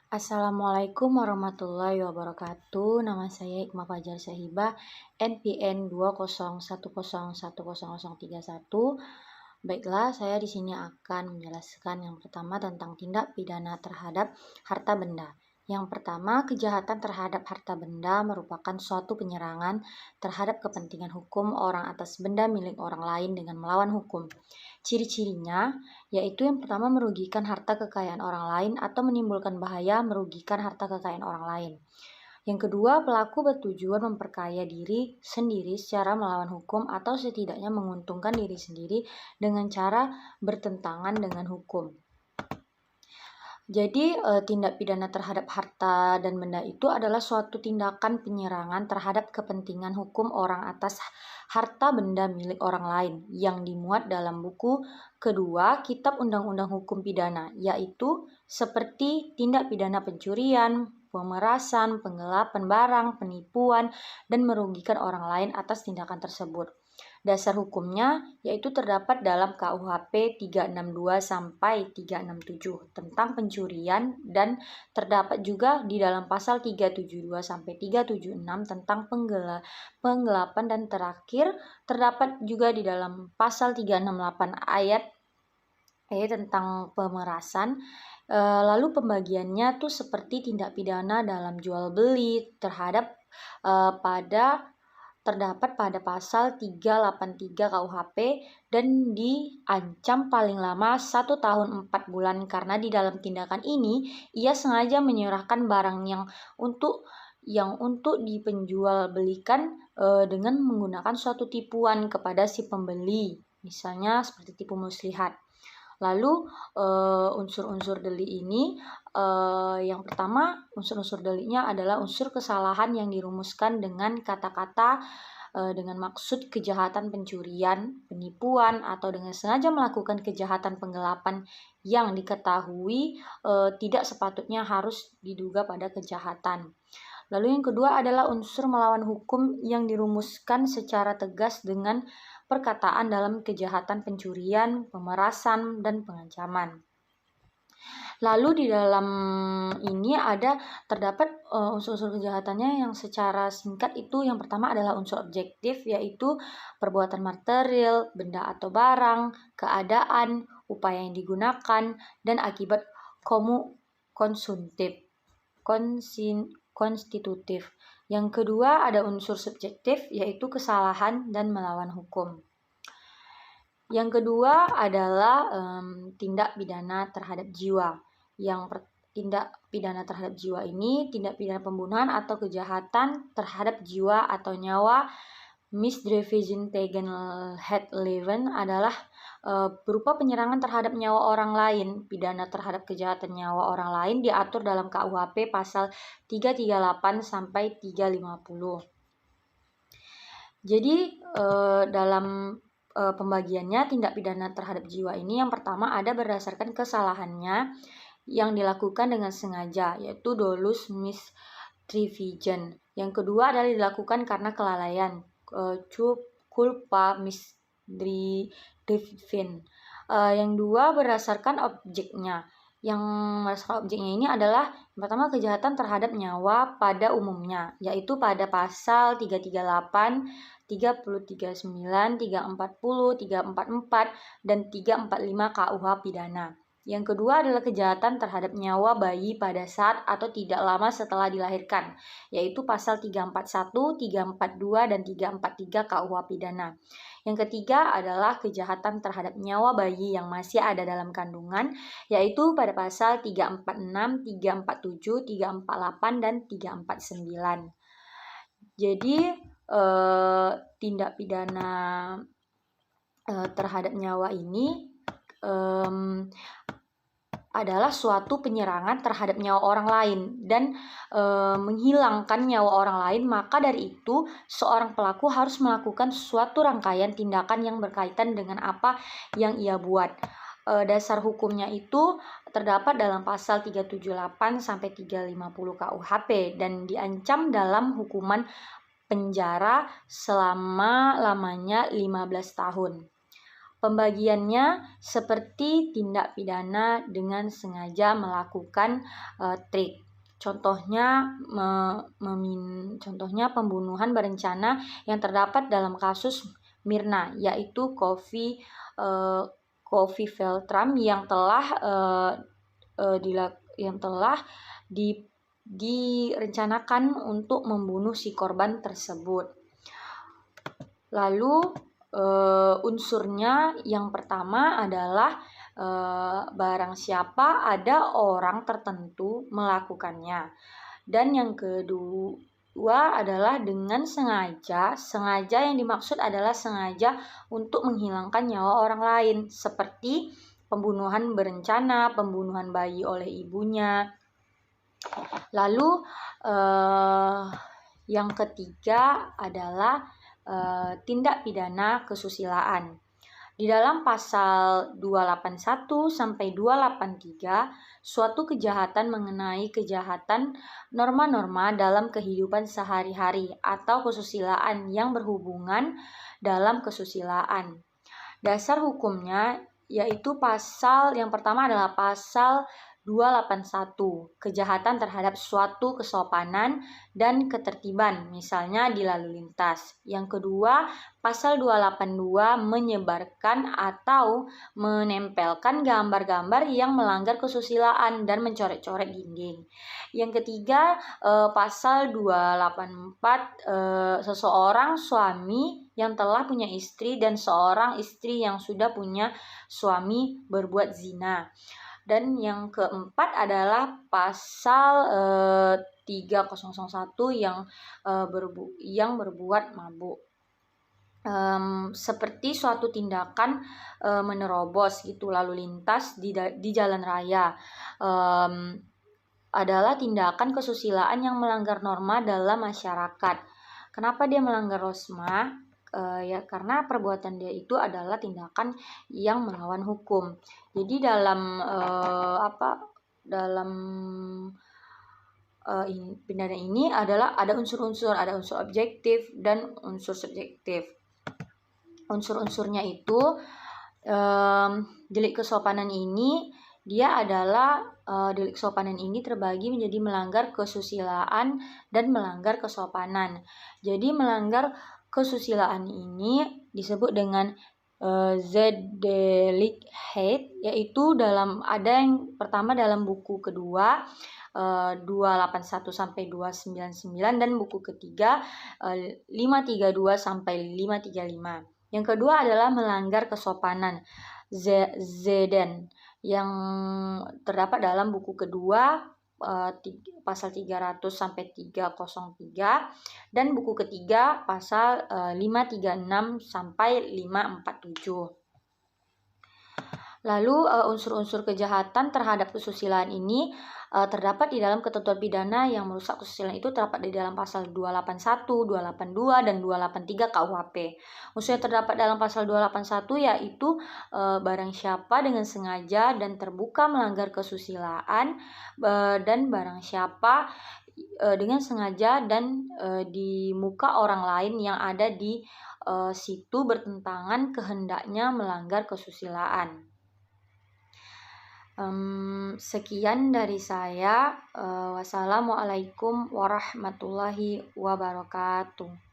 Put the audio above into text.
Assalamualaikum warahmatullahi wabarakatuh. Nama saya Hikmah Fajar Syahibah, NPN 201010031. Baiklah, saya di sini akan menjelaskan yang pertama tentang tindak pidana terhadap harta benda. Yang pertama, kejahatan terhadap harta benda merupakan suatu penyerangan terhadap kepentingan hukum orang atas benda milik orang lain dengan melawan hukum. Ciri-cirinya yaitu yang pertama merugikan harta kekayaan orang lain atau menimbulkan bahaya merugikan harta kekayaan orang lain. Yang kedua, pelaku bertujuan memperkaya diri sendiri secara melawan hukum atau setidaknya menguntungkan diri sendiri dengan cara bertentangan dengan hukum. Jadi, tindak pidana terhadap harta dan benda itu adalah suatu tindakan penyerangan terhadap kepentingan hukum orang atas harta benda milik orang lain yang dimuat dalam buku kedua Kitab Undang-Undang Hukum Pidana, yaitu seperti tindak pidana pencurian, pemerasan, penggelapan barang, penipuan, dan merugikan orang lain atas tindakan tersebut. Dasar hukumnya yaitu terdapat dalam KUHP 362 sampai 367 tentang pencurian dan terdapat juga di dalam pasal 372 sampai 376 tentang penggelapan dan terakhir terdapat juga di dalam pasal 368 ayat tentang pemerasan. Lalu pembagiannya tuh seperti tindak pidana dalam jual beli terhadap terdapat pada pasal 383 KUHP dan diancam paling lama 1 tahun 4 bulan karena di dalam tindakan ini ia sengaja menyerahkan barang yang untuk dipenjualbelikan dengan menggunakan suatu tipuan kepada si pembeli, misalnya seperti tipu muslihat. Lalu unsur-unsur delik ini yang pertama, unsur-unsur deliknya adalah unsur kesalahan yang dirumuskan dengan kata-kata dengan maksud kejahatan pencurian, penipuan, atau dengan sengaja melakukan kejahatan penggelapan yang diketahui tidak sepatutnya harus diduga pada kejahatan. Lalu yang kedua adalah unsur melawan hukum yang dirumuskan secara tegas dengan perkataan dalam kejahatan pencurian, pemerasan, dan pengancaman. Lalu di dalam ini terdapat unsur-unsur kejahatannya yang secara singkat itu yang pertama adalah unsur objektif, yaitu perbuatan material, benda atau barang, keadaan, upaya yang digunakan, dan akibat konstitutif. Yang kedua ada unsur subjektif, yaitu kesalahan dan melawan hukum. Yang kedua adalah tindak pidana terhadap jiwa. Tindak pidana terhadap jiwa ini tindak pidana pembunuhan atau kejahatan terhadap jiwa atau nyawa. Misdrevision tegen het leven adalah berupa penyerangan terhadap nyawa orang lain. Pidana terhadap kejahatan nyawa orang lain diatur dalam KUHP pasal 338 sampai 350. Jadi dalam pembagiannya tindak pidana terhadap jiwa ini yang pertama ada berdasarkan kesalahannya yang dilakukan dengan sengaja, yaitu dolus misdrevision. Yang kedua adalah dilakukan karena kelalaian, culpa misdrevision. Yang dua berdasarkan objeknya. Yang berdasarkan objeknya ini adalah yang pertama kejahatan terhadap nyawa pada umumnya, yaitu pada pasal 338, 339, 340, 344, dan 345 KUH pidana. Yang kedua adalah kejahatan terhadap nyawa bayi pada saat atau tidak lama setelah dilahirkan, yaitu pasal 341, 342, dan 343 KUH pidana. Yang ketiga adalah kejahatan terhadap nyawa bayi yang masih ada dalam kandungan, yaitu pada pasal 346, 347, 348, dan 349. Jadi tindak pidana terhadap nyawa ini adalah suatu penyerangan terhadap nyawa orang lain dan menghilangkan nyawa orang lain. Maka dari itu seorang pelaku harus melakukan suatu rangkaian tindakan yang berkaitan dengan apa yang ia buat. Dasar hukumnya itu terdapat dalam pasal 378 sampai 350 KUHP dan diancam dalam hukuman penjara selama-lamanya 15 tahun. Pembagiannya seperti tindak pidana dengan sengaja melakukan trik. Contohnya pembunuhan berencana yang terdapat dalam kasus Mirna, yaitu Coffee Veltram yang telah direncanakan untuk membunuh si korban tersebut. Lalu unsurnya yang pertama adalah barang siapa ada orang tertentu melakukannya. Dan yang kedua adalah dengan sengaja. Sengaja yang dimaksud adalah sengaja untuk menghilangkan nyawa orang lain, seperti pembunuhan berencana, pembunuhan bayi oleh ibunya. Lalu yang ketiga adalah tindak pidana kesusilaan. Di dalam pasal 281 sampai 283, suatu kejahatan mengenai kejahatan norma-norma dalam kehidupan sehari-hari atau kesusilaan yang berhubungan dalam kesusilaan. Dasar hukumnya yaitu pasal yang pertama adalah pasal 281, kejahatan terhadap suatu kesopanan dan ketertiban, misalnya di lalu lintas. Yang kedua, pasal 282, menyebarkan atau menempelkan gambar-gambar yang melanggar kesusilaan dan mencoret-coret dinding. Yang ketiga, pasal 284, seseorang suami yang telah punya istri dan seorang istri yang sudah punya suami berbuat zina. Dan yang keempat adalah pasal 3001 yang berbuat mabuk. Seperti suatu tindakan menerobos gitu lalu lintas di jalan raya. Adalah tindakan kesusilaan yang melanggar norma dalam masyarakat. Kenapa dia melanggar norma? Ya karena perbuatan dia itu adalah tindakan yang melawan hukum. Jadi dalam pidana ini adalah ada unsur-unsur, ada unsur objektif dan unsur subjektif. Unsur-unsurnya itu delik kesopanan ini delik kesopanan ini terbagi menjadi melanggar kesusilaan dan melanggar kesopanan. Jadi melanggar kesusilaan ini disebut dengan Zedelikheit, yaitu ada yang pertama dalam buku kedua 281 sampai 299 dan buku ketiga 532 sampai 535. Yang kedua adalah melanggar kesopanan Zeden yang terdapat dalam buku kedua pasal 300 sampai 303 dan buku ketiga pasal 536 sampai 547. Lalu unsur-unsur kejahatan terhadap kesusilaan ini terdapat di dalam ketentuan pidana yang merusak kesusilaan itu terdapat di dalam pasal 281, 282 dan 283 KUHP. Unsur yang terdapat dalam pasal 281 yaitu barang siapa dengan sengaja dan terbuka melanggar kesusilaan dan barang siapa dengan sengaja dan di muka orang lain yang ada di situ bertentangan kehendaknya melanggar kesusilaan. Sekian dari saya. Wassalamualaikum warahmatullahi wabarakatuh.